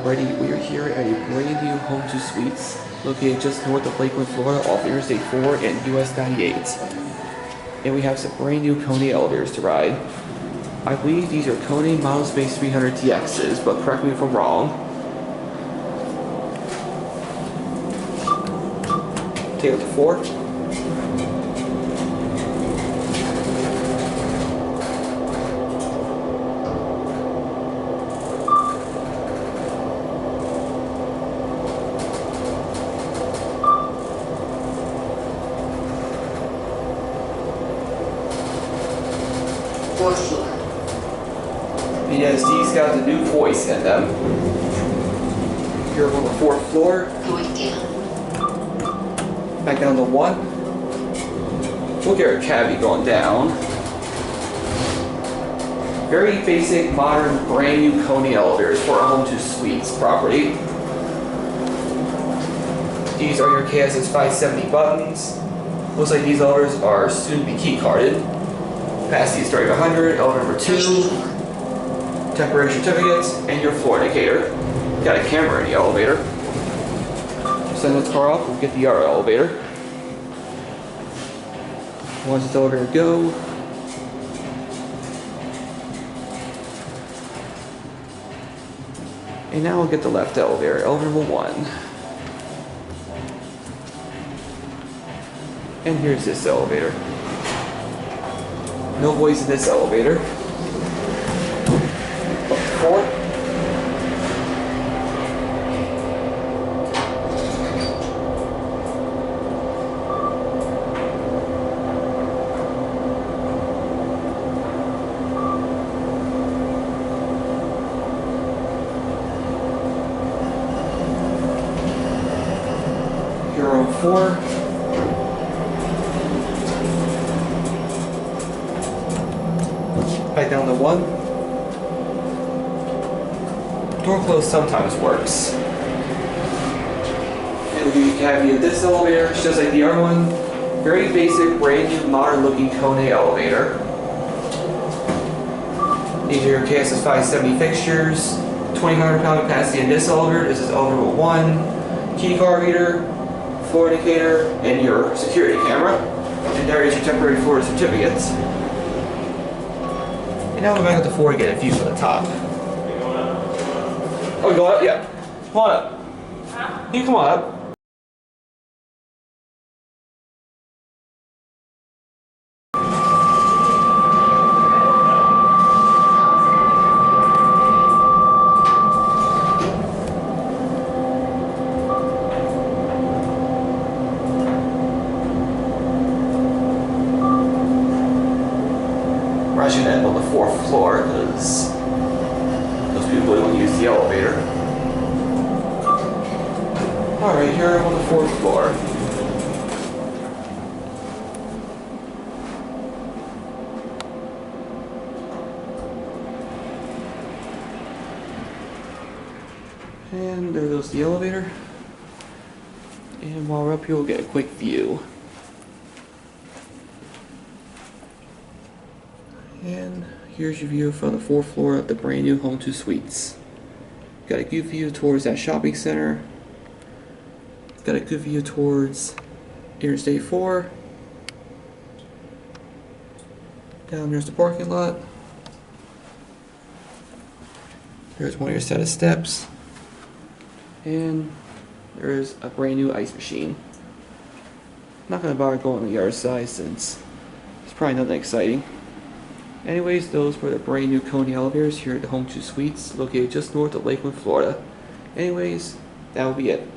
Alrighty, we are here at a brand new Home2 Suites located just north of Lakeland, Florida off Interstate 4 and US 98. And we have some brand new KONE elevators to ride. I believe these are KONE Monospace 300 TXs, but correct me if I'm wrong. Take out the 4. Yes, these got the new voice in them. Here on the 4th floor. Going down. Back down to 1. We'll get our cavity going down. Very basic, modern, brand new KONE elevators for our Home2 Suites property. These are your KSS 570 buttons. Looks like these elevators are soon to be key carded. Capacity is starting at 100, elevator number 2. Temporary certificates, and your floor indicator. Got a camera in the elevator. Send this car off, we'll get the other elevator. Once this elevator go. And now we'll get the left elevator, elevator number 1. And here's this elevator. No voice in this elevator. 4. Here on 4. Back down to 1. Door close sometimes works. And we'll give you a cavity of this elevator, just like the other one. Very basic, brand new, modern looking KONE elevator. These are your KSS 570 fixtures. 2,500 pound capacity in this elevator. This is elevator 1. Key card reader, floor indicator, and your security camera. And there is your temporary floor certificates. And now we're back at the 4 to get a view from the top. Oh, you going up? Yeah. Come on up. Huh? You come on up. We're actually going to end on the 4th floor because those people really want to use the elevator. Alright, here I'm on the 4th floor. And there goes the elevator. And while we're up here, we'll get a quick view. And here's your view from the 4th floor of the brand new Home2 Suites. Got a good view towards that shopping center. Got a good view towards Interstate 4. Down there's the parking lot. There's one of your set of steps. And there's a brand new ice machine. Not going to bother going on the other side since it's probably nothing exciting. Anyways, those were the brand new KONE elevators here at the Home2 Suites, located just north of Lakeland, Florida. Anyways, that will be it.